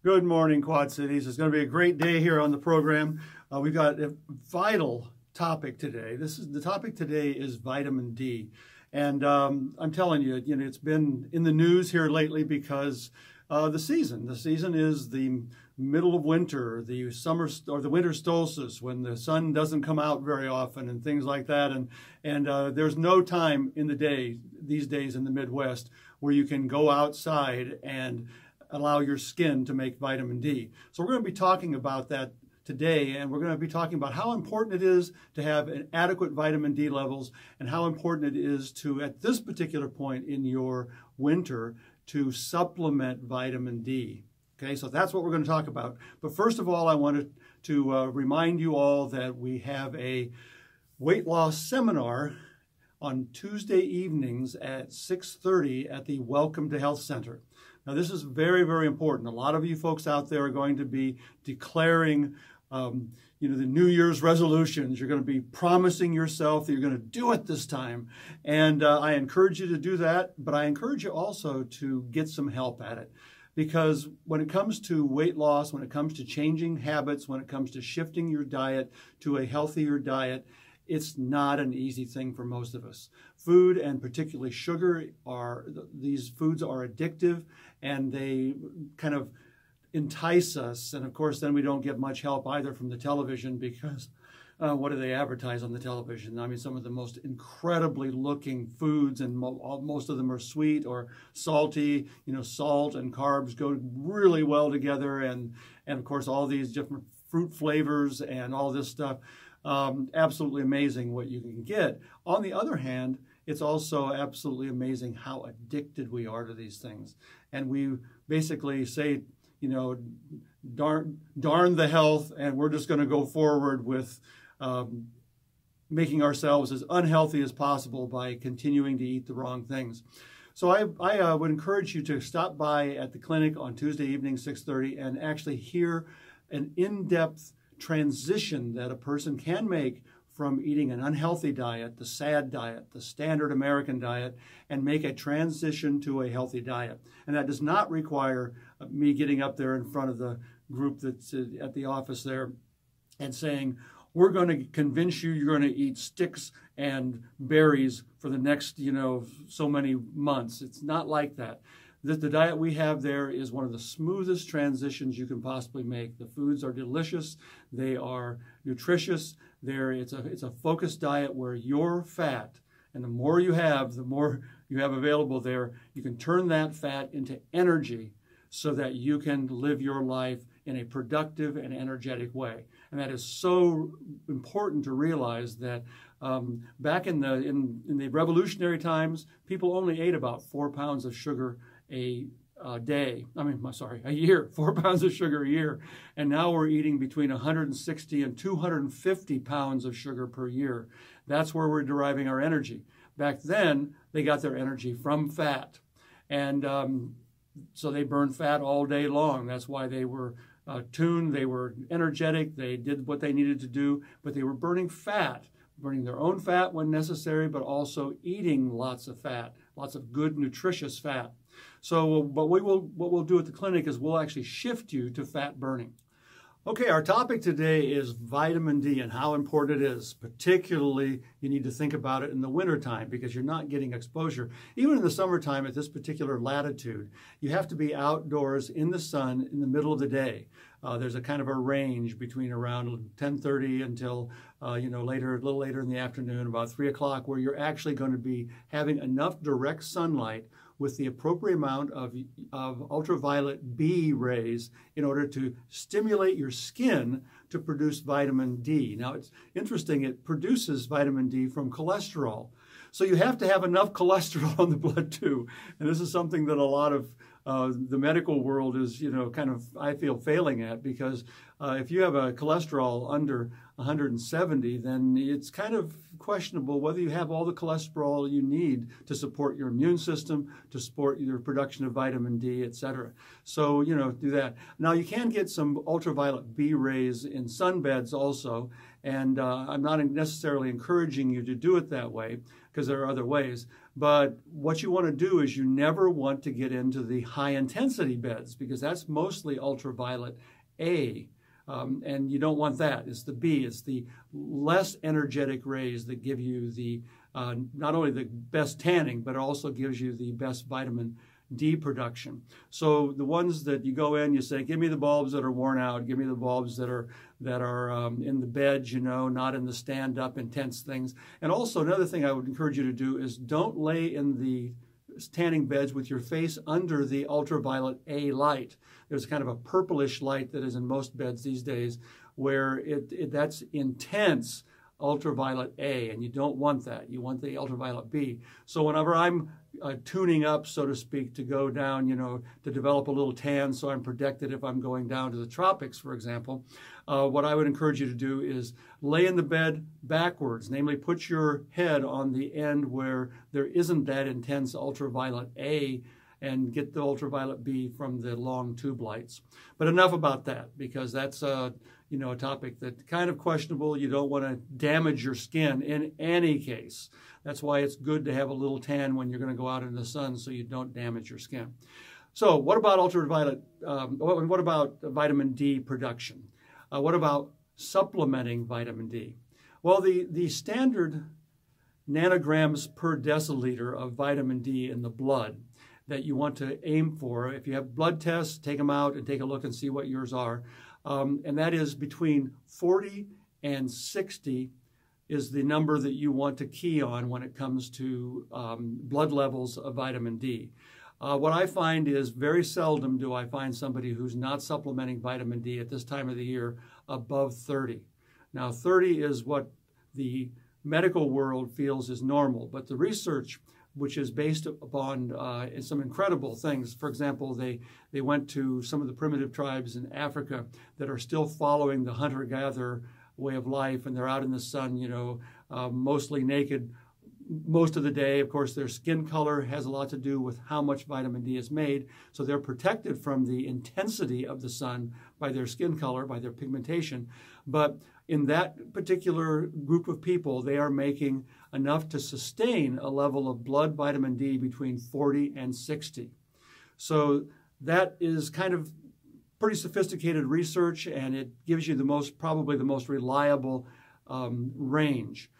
Good morning, Quad Cities. It's going to be a great day here on the program. We've got a vital topic today. The topic today is vitamin D. And I'm telling you, it's been in the news here lately because the season is the middle of winter, the summer or the winter solstice, when the sun doesn't come out very often and things like that. And there's no time in the day these days in the Midwest where you can go outside and allow your skin to make vitamin D. So we're going to be talking about that today, and we're going to be talking about how important it is to have an adequate vitamin D levels and how important it is to, at this particular point in your winter, to supplement vitamin D. Okay, so that's what we're going to talk about. But first of all, I wanted to remind you all that we have a weight loss seminar on Tuesday evenings at 6:30 at the Welcome to Health Center. Now, this is very, very important. A lot of you folks out there are going to be declaring, the New Year's resolutions. You're going to be promising yourself that you're going to do it this time. And I encourage you to do that, but I encourage you also to get some help at it. Because when it comes to weight loss, when it comes to changing habits, when it comes to shifting your diet to a healthier diet, it's not an easy thing for most of us. Food, and particularly sugar, these foods are addictive, and they kind of entice us. And of course, then we don't get much help either from the television, because what do they advertise on the television? I mean, some of the most incredibly looking foods, and most of them are sweet or salty. Salt and carbs go really well together, and of course, all these different fruit flavors and all this stuff. Absolutely amazing what you can get. On the other hand, it's also absolutely amazing how addicted we are to these things. And we basically say, darn the health, and we're just going to go forward with making ourselves as unhealthy as possible by continuing to eat the wrong things. So I would encourage you to stop by at the clinic on Tuesday evening, 6:30, and actually hear an in-depth transition that a person can make from eating an unhealthy diet, the SAD diet, the standard American diet, and make a transition to a healthy diet. And that does not require me getting up there in front of the group that's at the office there and saying, we're going to convince you you're going to eat sticks and berries for the next, so many months. It's not like that. The diet we have there is one of the smoothest transitions you can possibly make. The foods are delicious. They are nutritious. It's a focused diet where your fat, and the more you have available there, you can turn that fat into energy so that you can live your life in a productive and energetic way. And that is so important to realize that back in the revolutionary times, people only ate about 4 pounds of sugar a year, 4 pounds of sugar a year. And now we're eating between 160 and 250 pounds of sugar per year. That's where we're deriving our energy. Back then, they got their energy from fat. And so they burned fat all day long. That's why they were tuned, they were energetic, they did what they needed to do, but they were burning fat, burning their own fat when necessary, but also eating lots of fat, lots of good, nutritious fat. So what we'll do at the clinic is we'll actually shift you to fat burning. Okay, our topic today is vitamin D and how important it is. Particularly, you need to think about it in the wintertime because you're not getting exposure. Even in the summertime at this particular latitude, you have to be outdoors in the sun in the middle of the day. There's a kind of a range between around 10:30 until a little later in the afternoon, about 3 o'clock, where you're actually going to be having enough direct sunlight with the appropriate amount of ultraviolet B rays in order to stimulate your skin to produce vitamin D. Now, it's interesting, it produces vitamin D from cholesterol. So you have to have enough cholesterol in the blood too. And this is something that a lot of the medical world is, kind of, I feel, failing at, because if you have a cholesterol under 170, then it's kind of questionable whether you have all the cholesterol you need to support your immune system, to support your production of vitamin D, etc. So, do that. Now, you can get some ultraviolet B rays in sunbeds also, and I'm not necessarily encouraging you to do it that way, because there are other ways. But what you want to do is you never want to get into the high intensity beds, because that's mostly ultraviolet A. And you don't want that. It's the B. It's the less energetic rays that give you the not only the best tanning, but also gives you the best vitamin D production. So the ones that you go in, you say, give me the bulbs that are worn out, give me the bulbs that are in the bed, you know, not in the stand-up intense things. And also another thing I would encourage you to do is don't lay in the tanning beds with your face under the ultraviolet A light. There's kind of a purplish light that is in most beds these days where that's intense ultraviolet A, and you don't want that. You want the ultraviolet B. So whenever I'm tuning up, so to speak, to go down, you know, to develop a little tan so I'm protected if I'm going down to the tropics, for example, what I would encourage you to do is lay in the bed backwards, namely put your head on the end where there isn't that intense ultraviolet A, and get the ultraviolet B from the long tube lights. But enough about that, because that's you know, a topic that's kind of questionable. You don't want to damage your skin in any case. That's why it's good to have a little tan when you're going to go out in the sun, so you don't damage your skin. So what about ultraviolet? What about vitamin D production? What about supplementing vitamin D? Well, the standard nanograms per deciliter of vitamin D in the blood that you want to aim for, if you have blood tests, take them out and take a look and see what yours are. And that is between 40 and 60 is the number that you want to key on when it comes to blood levels of vitamin D. What I find is very seldom do I find somebody who's not supplementing vitamin D at this time of the year above 30. Now, 30 is what the medical world feels is normal, but the research, which is based upon some incredible things. For example, they went to some of the primitive tribes in Africa that are still following the hunter-gatherer way of life, and they're out in the sun, you know, mostly naked most of the day. Of course, their skin color has a lot to do with how much vitamin D is made, so they're protected from the intensity of the sun by their skin color, by their pigmentation. But in that particular group of people, they are making enough to sustain a level of blood vitamin D between 40 and 60. So that is kind of pretty sophisticated research, and it gives you probably the most reliable range.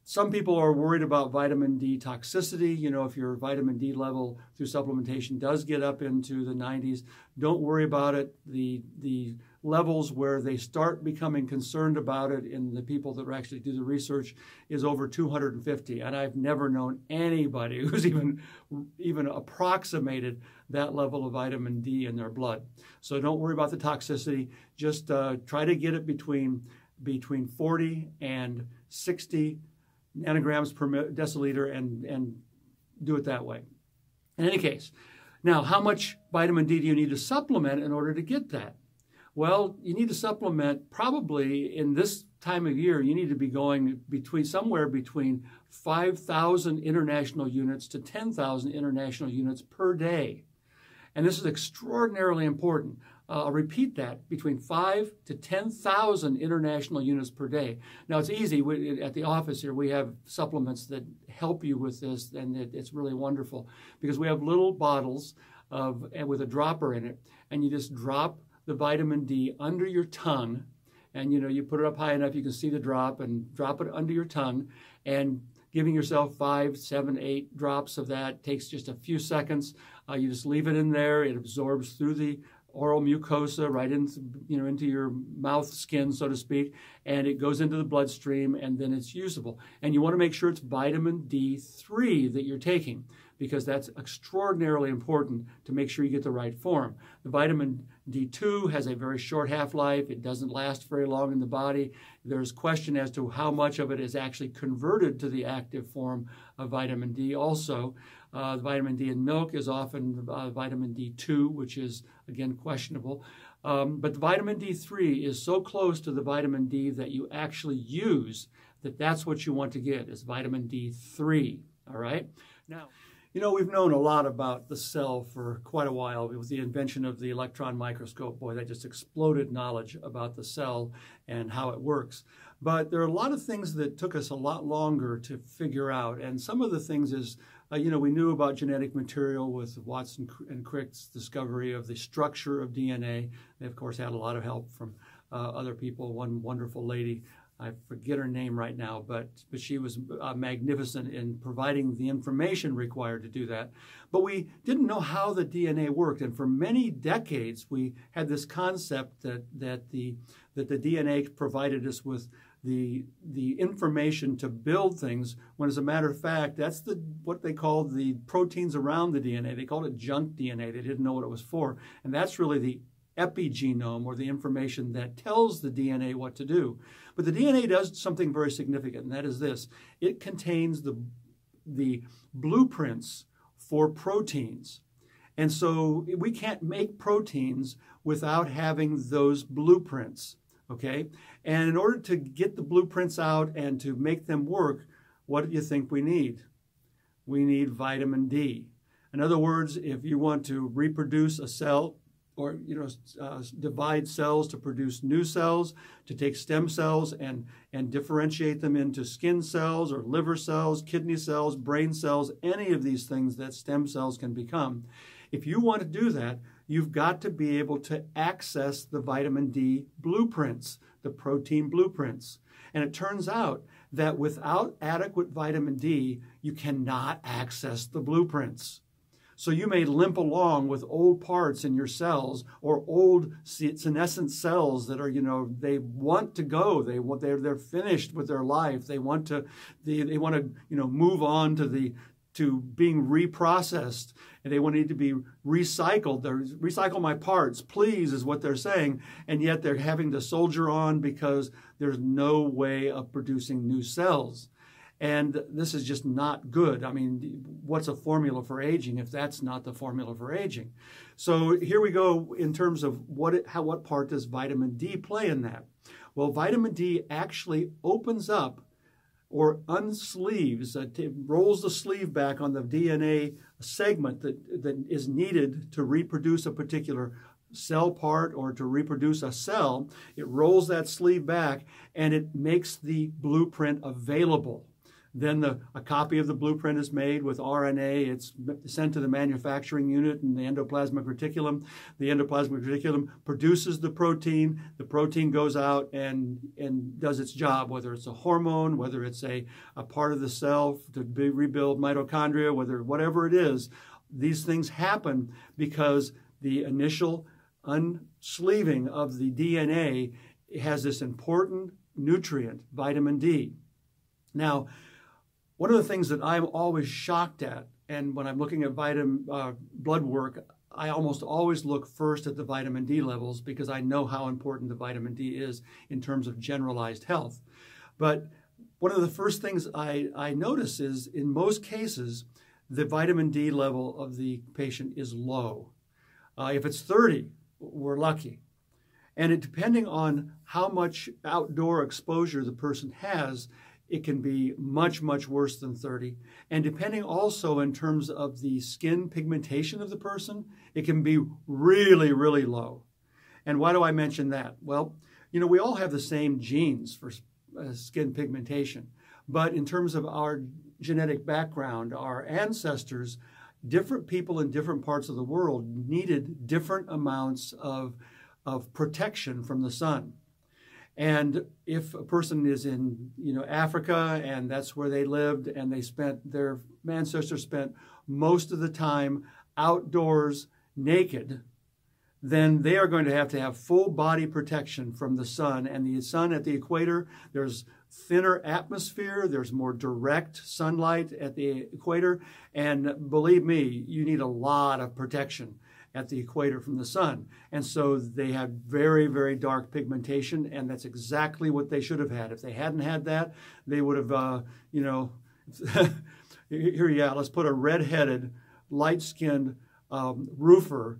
Some people are worried about vitamin D toxicity. You know, if your vitamin D level through supplementation does get up into the 90s, don't worry about it. The levels where they start becoming concerned about it in the people that actually do the research is over 250. And I've never known anybody who's even approximated that level of vitamin D in their blood. So don't worry about the toxicity. Just try to get it between 40 and 60 nanograms per deciliter and do it that way. In any case, now how much vitamin D do you need to supplement in order to get that? Well, you need to supplement probably in this time of year, you need to be going somewhere between 5,000 international units to 10,000 international units per day. And this is extraordinarily important. I'll repeat that, between 5,000 to 10,000 international units per day. Now, it's easy. At the office here, we have supplements that help you with this, and it's really wonderful because we have little bottles with a dropper in it, and you just drop the vitamin D under your tongue, and you put it up high enough you can see the drop, and drop it under your tongue, and giving yourself 5, 7, 8 drops of that takes just a few seconds. You just leave it in there. It absorbs through the oral mucosa right into your mouth skin, so to speak, and it goes into the bloodstream, and then it's usable. And you want to make sure it's vitamin D3 that you're taking, because that's extraordinarily important to make sure you get the right form. The vitamin D2 has a very short half-life. It doesn't last very long in the body. There's question as to how much of it is actually converted to the active form of vitamin D also. The vitamin D in milk is often vitamin D2, which is, again, questionable. But the vitamin D3 is so close to the vitamin D that you actually use that's what you want to get, is vitamin D3, all right? Now, we've known a lot about the cell for quite a while. With the invention of the electron microscope, boy, that just exploded knowledge about the cell and how it works. But there are a lot of things that took us a lot longer to figure out. And some of the things is, we knew about genetic material with Watson and Crick's discovery of the structure of DNA. They, of course, had a lot of help from other people. One wonderful lady, I forget her name right now, but she was magnificent in providing the information required to do that. But we didn't know how the DNA worked, and for many decades we had this concept that the DNA provided us with the information to build things, when as a matter of fact, that's what they called the proteins around the DNA. They called it junk DNA. They didn't know what it was for, and that's really the epigenome, or the information that tells the DNA what to do. But the DNA does something very significant, and that is this. It contains the blueprints for proteins. And so we can't make proteins without having those blueprints, okay? And in order to get the blueprints out and to make them work, what do you think we need? We need vitamin D. In other words, if you want to reproduce a cell, or divide cells to produce new cells, to take stem cells and differentiate them into skin cells or liver cells, kidney cells, brain cells, any of these things that stem cells can become. If you want to do that, you've got to be able to access the vitamin D blueprints, the protein blueprints. And it turns out that without adequate vitamin D, you cannot access the blueprints. So you may limp along with old parts in your cells, or old senescent cells that are, they want to go. They're finished with their life. They want to move on to being reprocessed, and they need to be recycled. Recycle my parts, please, is what they're saying. And yet they're having to soldier on because there's no way of producing new cells. And this is just not good. I mean, what's a formula for aging if that's not the formula for aging? So here we go in terms of what part does vitamin D play in that? Well, vitamin D actually opens up or unsleeves, rolls the sleeve back on the DNA segment that is needed to reproduce a particular cell part or to reproduce a cell. It rolls that sleeve back and it makes the blueprint available. Then a copy of the blueprint is made with RNA. It's sent to the manufacturing unit in the endoplasmic reticulum. The endoplasmic reticulum produces the protein. The protein goes out and does its job, whether it's a hormone, whether it's a part of the cell to rebuild mitochondria, whatever it is. These things happen because the initial unsleeving of the DNA has this important nutrient, vitamin D. Now, one of the things that I'm always shocked at, and when I'm looking at blood work, I almost always look first at the vitamin D levels because I know how important the vitamin D is in terms of generalized health. But one of the first things I notice is, in most cases, the vitamin D level of the patient is low. If it's 30, we're lucky. And depending on how much outdoor exposure the person has, it can be much, much worse than 30. And depending also in terms of the skin pigmentation of the person, it can be really, really low. And why do I mention that? Well, we all have the same genes for skin pigmentation. But in terms of our genetic background, our ancestors, different people in different parts of the world needed different amounts of protection from the sun. And if a person is in, Africa, and that's where they lived, and their ancestors spent most of the time outdoors naked, then they are going to have full body protection from the sun. And the sun at the equator, there's thinner atmosphere, there's more direct sunlight at the equator, and believe me, you need a lot of protection at the equator from the sun. And so they have very, very dark pigmentation, and that's exactly what they should have had. If they hadn't had that, they would have, let's put a red-headed, light-skinned roofer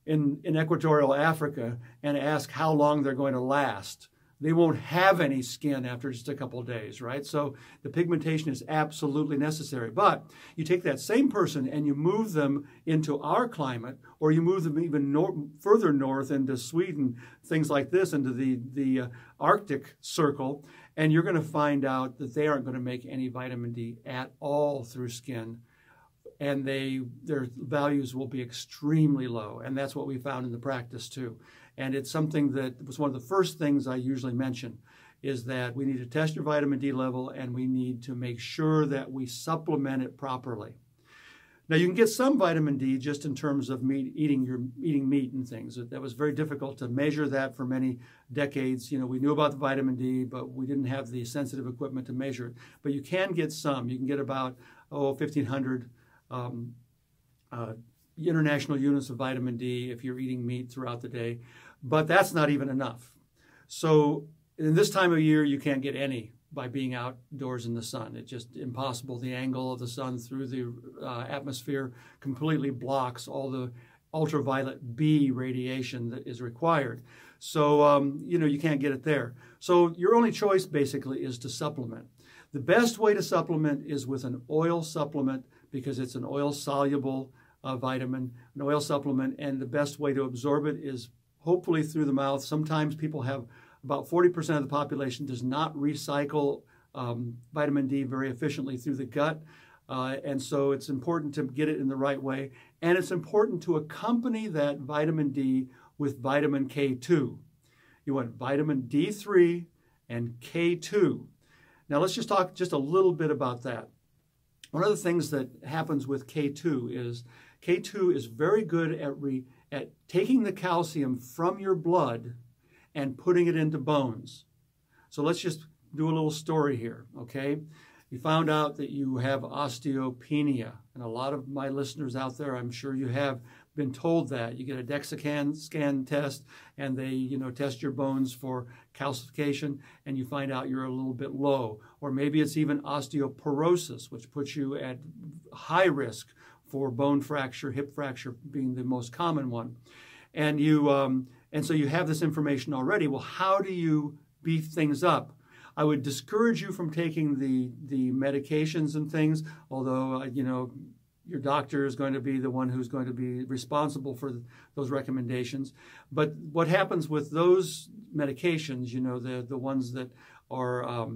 in equatorial Africa and ask how long they're going to last. they won't have any skin after just a couple of days, right? So the pigmentation is absolutely necessary. But you take that same person and you move them into our climate, or you move them even further north into Sweden, things like this, into the Arctic circle, and you're going to find out that they aren't going to make any vitamin D at all through skin, and their values will be extremely low. And that's what we found in the practice too. And it's something that was one of the first things I usually mention, is that we need to test your vitamin D level, and we need to make sure that we supplement it properly. Now, you can get some vitamin D just in terms of eating meat and things. That was very difficult to measure that for many decades. You know, we knew about the vitamin D, but we didn't have the sensitive equipment to measure it. But you can get some. You can get about 1,500 international units of vitamin D if you're eating meat throughout the day. But that's not even enough. So in this time of year, you can't get any by being outdoors in the sun. It's just impossible. The angle of the sun through the atmosphere completely blocks all the ultraviolet B radiation that is required. So, you can't get it there. So your only choice basically is to supplement. The best way to supplement is with an oil supplement, because it's an oil-soluble vitamin, an oil supplement, and the best way to absorb it is hopefully through the mouth. Sometimes people have about 40% of the population does not recycle vitamin D very efficiently through the gut. And so it's important to get it in the right way. And it's important to accompany that vitamin D with vitamin K2. You want vitamin D3 and K2. Now let's just talk just a little bit about that. One of the things that happens with K2 is very good at taking the calcium from your blood and putting it into bones. So let's just do a little story here, okay? You found out that you have osteopenia, and a lot of my listeners out there, I'm sure you have been told that. You get a DEXA scan test, and they, test your bones for calcification, and you find out you're a little bit low. Or maybe it's even osteoporosis, which puts you at high risk for bone fracture, hip fracture being the most common one. And so you have this information already. Well, how do you beef things up? I would discourage you from taking the medications and things, although, your doctor is going to be the one who's going to be responsible for those recommendations. But what happens with those medications, the ones that are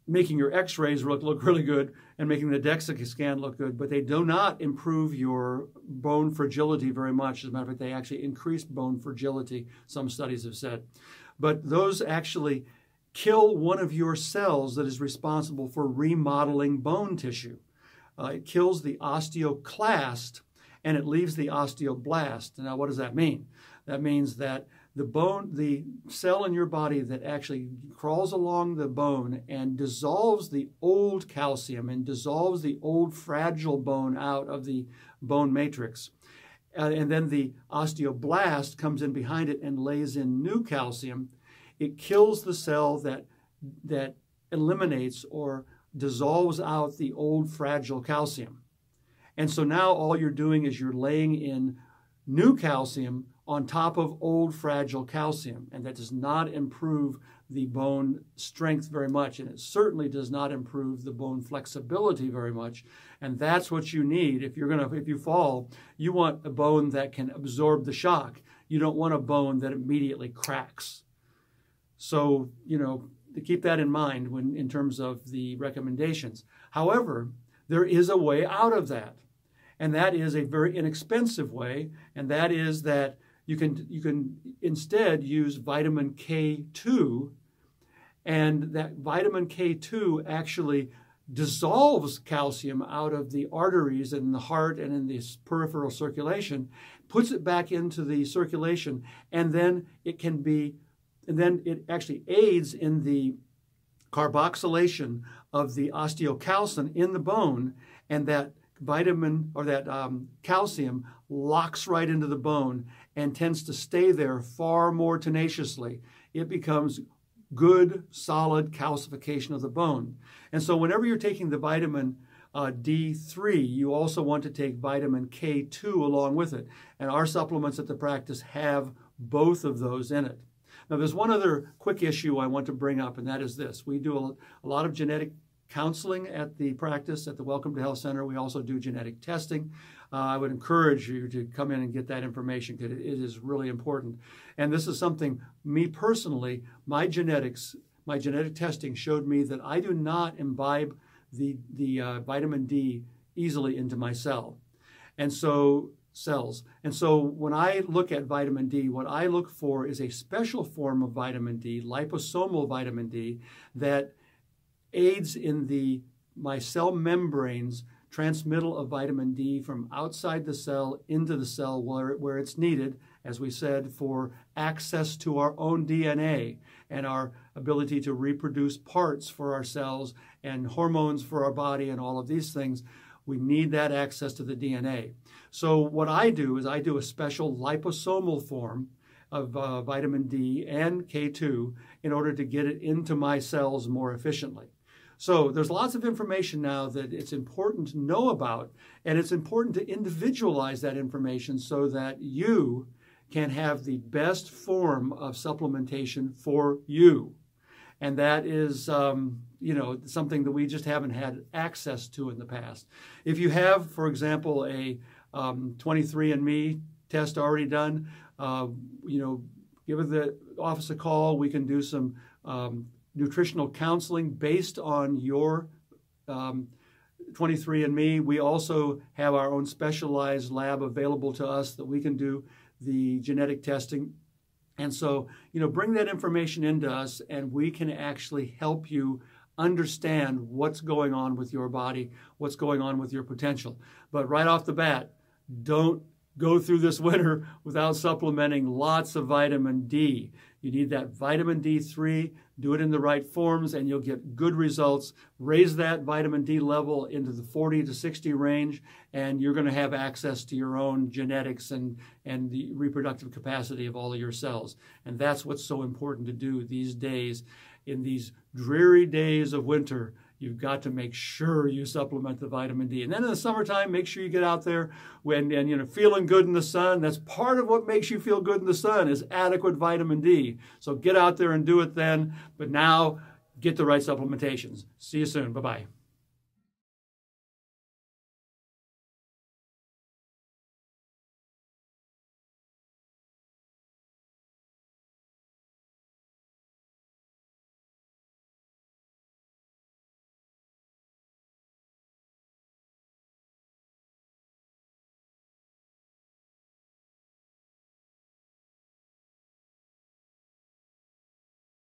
making your x-rays look really good and making the DEXA scan look good, but they do not improve your bone fragility very much. As a matter of fact, they actually increase bone fragility, some studies have said. But those actually kill one of your cells that is responsible for remodeling bone tissue. It kills the osteoclast and it leaves the osteoblast. Now, what does that mean? That means that the cell in your body that actually crawls along the bone and dissolves the old calcium and dissolves the old fragile bone out of the bone matrix. And then the osteoblast comes in behind it and lays in new calcium. It kills the cell that eliminates or dissolves out the old fragile calcium. And so now all you're doing is you're laying in new calcium on top of old fragile calcium, and that does not improve the bone strength very much, and it certainly does not improve the bone flexibility very much. And that's what you need. If you fall, you want a bone that can absorb the shock. You don't want a bone that immediately cracks. So, to keep that in mind in terms of the recommendations. However, there is a way out of that, and that is a very inexpensive way, and that is that you can instead use vitamin K2, and that vitamin K2 actually dissolves calcium out of the arteries and in the heart and in the peripheral circulation, puts it back into the circulation, and then it actually aids in the carboxylation of the osteocalcin in the bone, and that vitamin or that calcium locks right into the bone and tends to stay there far more tenaciously. It becomes good, solid calcification of the bone. And so whenever you're taking the vitamin D3, you also want to take vitamin K2 along with it. And our supplements at the practice have both of those in it. Now, there's one other quick issue I want to bring up, and that is this. We do a lot of genetic counseling at the practice, at the Welcome to Health Center. We also do genetic testing. I would encourage you to come in and get that information because it is really important. And this is something, me personally, my genetic testing showed me that I do not imbibe the vitamin D easily into my cells. And so when I look at vitamin D, what I look for is a special form of vitamin D, liposomal vitamin D, that aids in my cell membranes transmittal of vitamin D from outside the cell into the cell where it's needed, as we said, for access to our own DNA and our ability to reproduce parts for our cells and hormones for our body and all of these things. We need that access to the DNA. So what I do is I do a special liposomal form of vitamin D and K2 in order to get it into my cells more efficiently. So there's lots of information now that it's important to know about, and it's important to individualize that information so that you can have the best form of supplementation for you. And that is, something that we just haven't had access to in the past. If you have, for example, a 23andMe test already done, give the office a call. We can do some nutritional counseling based on your 23andMe. We also have our own specialized lab available to us that we can do the genetic testing. And so, bring that information into us and we can actually help you understand what's going on with your body, what's going on with your potential. But right off the bat, don't go through this winter without supplementing lots of vitamin D. You need that vitamin D3, do it in the right forms, and you'll get good results. Raise that vitamin D level into the 40 to 60 range, and you're going to have access to your own genetics and the reproductive capacity of all of your cells. And that's what's so important to do these days. In these dreary days of winter, you've got to make sure you supplement the vitamin D. And then in the summertime, make sure you get out there and feeling good in the sun. That's part of what makes you feel good in the sun is adequate vitamin D. So get out there and do it then. But now, get the right supplementations. See you soon. Bye-bye.